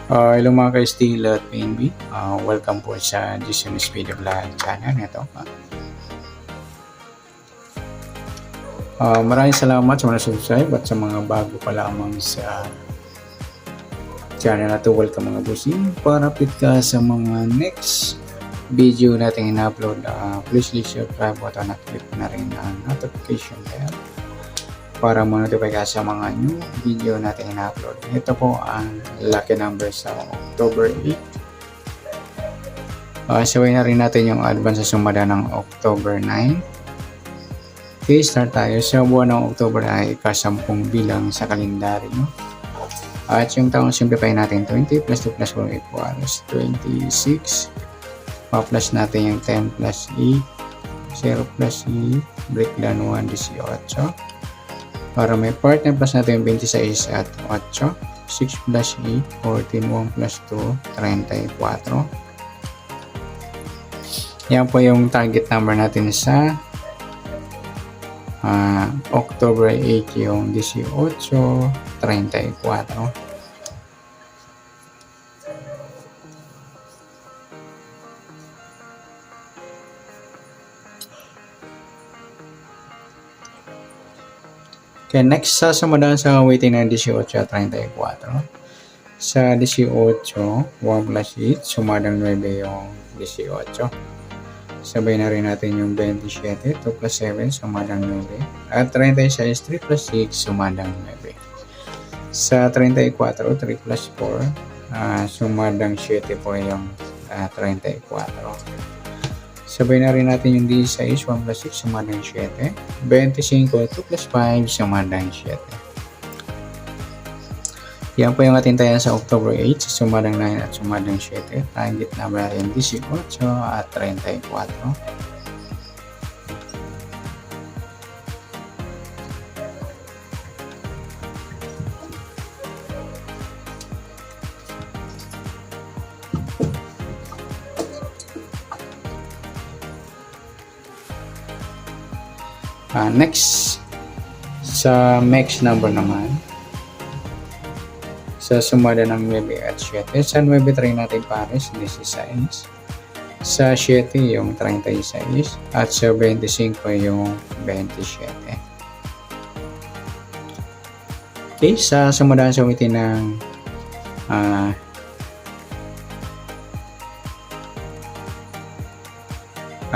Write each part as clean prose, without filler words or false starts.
Hello mga ka-Steel at PNB. Welcome po sa Jason Speed Vlog channel nito. Maraming salamat sa mga subscribe at sa mga bago pa lamang sa channel na to. Welcome mga busing. Para update ka sa mga next video natin in-upload, please subscribe button at click na rin ang notification bell para ma-notify ka sa mga new video natin in-upload. Ito po ang lucky number sa October 8. Sabay na rin natin yung advance sa sumada ng October 9. Okay, start tayo. Sa buwan ng October ay ika-10 bilang sa kalendaryo. At yung taong simplify natin, 20 plus 2 plus 4 equals 26. Pa-plus natin yung 10 plus E, 0 plus E, breakdown 1, 18. Para may partner plus natin yung 26 at 8. 6 plus 8, 14, 1 plus 2, 34. Yan po yung target number natin sa October 8, yung 18, 34. Okay, next sasamadaan sa waiting ng 18 at 34. Sa 18, 1 plus 8, sumadang 9 yung 18. Sabay na rin natin yung 27, 2 plus 7, sumadang 9. At 36, 3 plus 6, sumadang 9. Sa 34, 3 plus 4, sumadang 7 po yung 34. Sabay na rin natin yung 16, 1 plus 6, sumadang 7. 25, 2 plus 5, sumadang 7. Yan po yung ating tayan sa October 8, sumadang 9 at sumadang 7. Target number natin 18 at 34. Next, sa next number naman, sa sumada ng 9 at 7, sa 9 try natin pares, 16. Sa 7 yung 36 at sa 25 yung 27. Okay, sa sumadaan sa umitin ng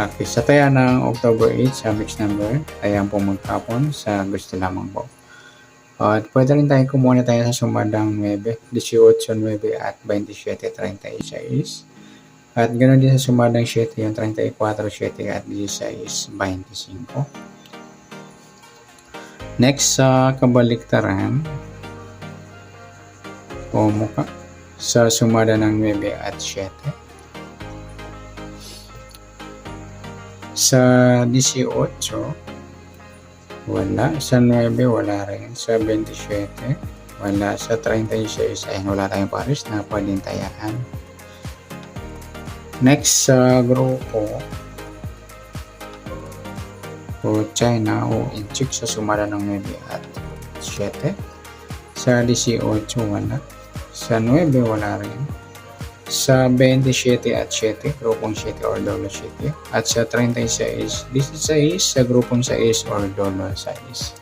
okay, sa taya ng October 8 sa mixed number, ayan po magkapon sa gusto lamang po. At pwede rin tayo kumuha na tayo sa sumadang 9, 18, 9 at 27, 36. At ganoon din sa sumadang 7, yung 34, 7 at 16, 25. Next sa kabaliktaran, o mukha, sa sumada ng 9 at 7. Sa 18, wala. Sa 9, wala rin. Sa 27, wala. Sa 36, ay wala tayong pares na pwedeng tayaan. Next sa grupo, o China o Inchik sa sumada ng 9 at 7. Sa 18, wala. Sa 9, wala rin. Sa 27 at 7, grupong 7 or dolo 7. At sa 36, 16 sa grupong 6 or dolo 6.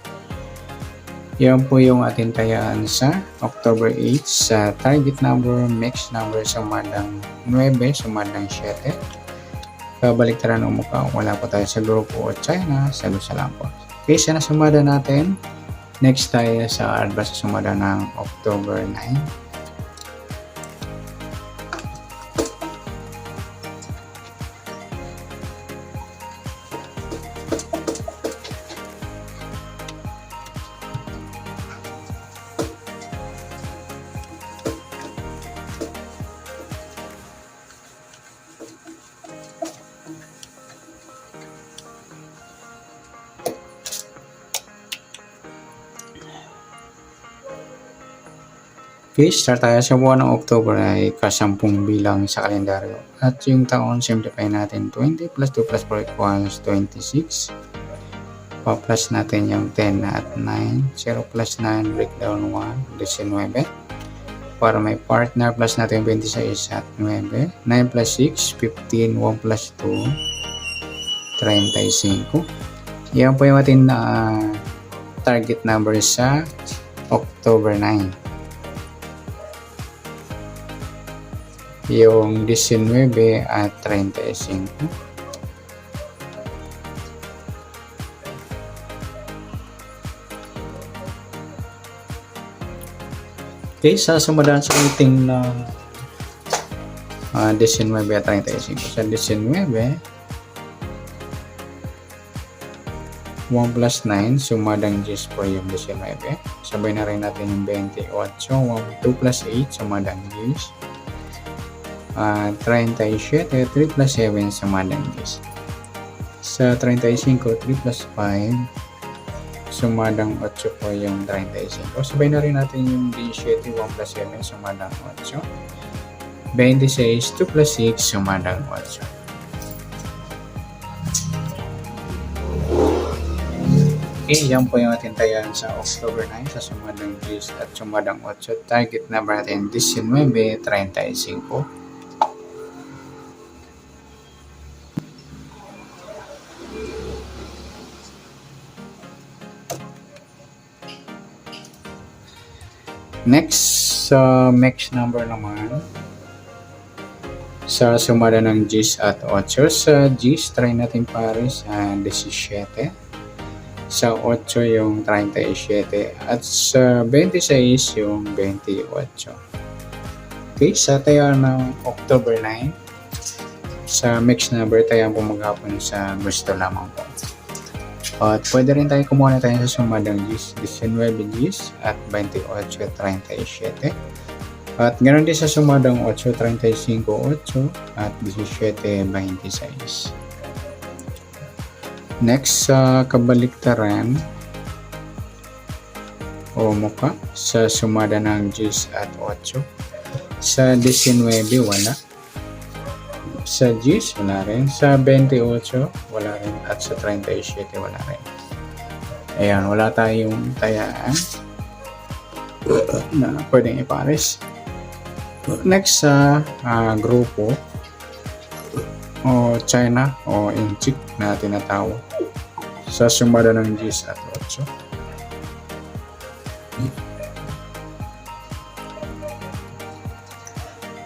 Yan po yung ating tayaan sa October 8 sa target number, mixed number sa sumadang 9, sumadang 7. Kabaliktaran ng mukha, wala po tayo sa grupo o China, sagot sa lang po. Okay, sa nasumada natin, next tayo sa advance sa sumada ng October 9. Okay, start tayo sa buwan ng October ay ika-10 bilang sa kalendaryo. At yung taon, simplify natin 20 plus 2 plus 4 equals 26. Pa-plus natin yung 10 at 9. 0 plus 9, breakdown 1, 19. para may partner, plus natin 26 at 9. 9 plus 6, 15. 1 plus 2, 35. Yan po yung ating target number sa October 9. Yung 19 at 35. Okay, sa sumadaan sa rating ng 19 at 35. Sa 19, 1 plus 9, sumadang 10 po yung 19. Sabay na rin natin yung 28. 2 plus 8, sumadang 10. 37, 3 plus 7, sumadang 10. Sa 35, 3 plus 5, sumadang 8 po yung 35. Sabay na rin natin yung 17, 1 plus 7, sumadang 8. 26, 2 plus 6, sumadang 8. Okay, yan po yung ating tayan sa October 9 sa sumadang 10 at sumadang 8. Target number natin 19, 35. Next, sa mix number naman, sa sumada ng 10 at 8. Sa 10, try natin pares sa 17. Sa 8 yung 37. At sa 26 yung 28. Okay, sa tayo ng October 9, sa mix number tayo po maghapon sa gusto lamang po. At pwede rin tayo kumuha na tayo sa sumadang 10, 19 10 at 28, 37. At ganoon din sa sumadang 8, 35, 8 at 17, 26. Next, sa kabaliktaran o mukha sa sumada ng 10 at 8. Sa 19, wala. Sa 10, wala rin. Sa 28, wala rin. At sa 37, wala rin. Ayan, wala tayong tayaan na pwedeng ipares. Next, sa grupo o China o Inchik na tinatawag sa sumada ng 10 at 8.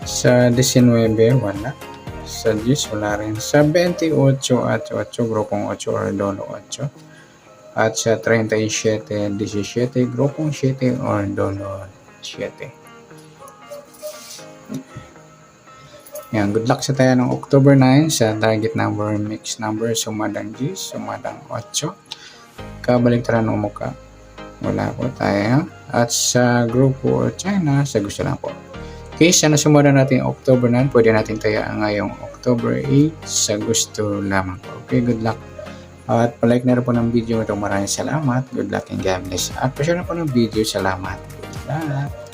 Sa 19, wala. Sa 10, wala rin. Sa 28 at 8, grupong 8 or dolo 8. At sa 37, 17, grupong 7 or dolo 7. Yan, good luck sa tayo ng October 9 sa target number, mix number, sumadang 10, sumadang 8. Kabaliktaran ng mukha, wala po tayo. At sa grupo China, sa gusto lang po. Okay, sana sumada natin October 9, pwede natin tayo ngayong October 8 sa gusto lamang po. Okay, good luck. At palike na rin po ng video ito. Maraming salamat. Good luck and God bless. At pa-share na po ng video. Salamat. Good luck.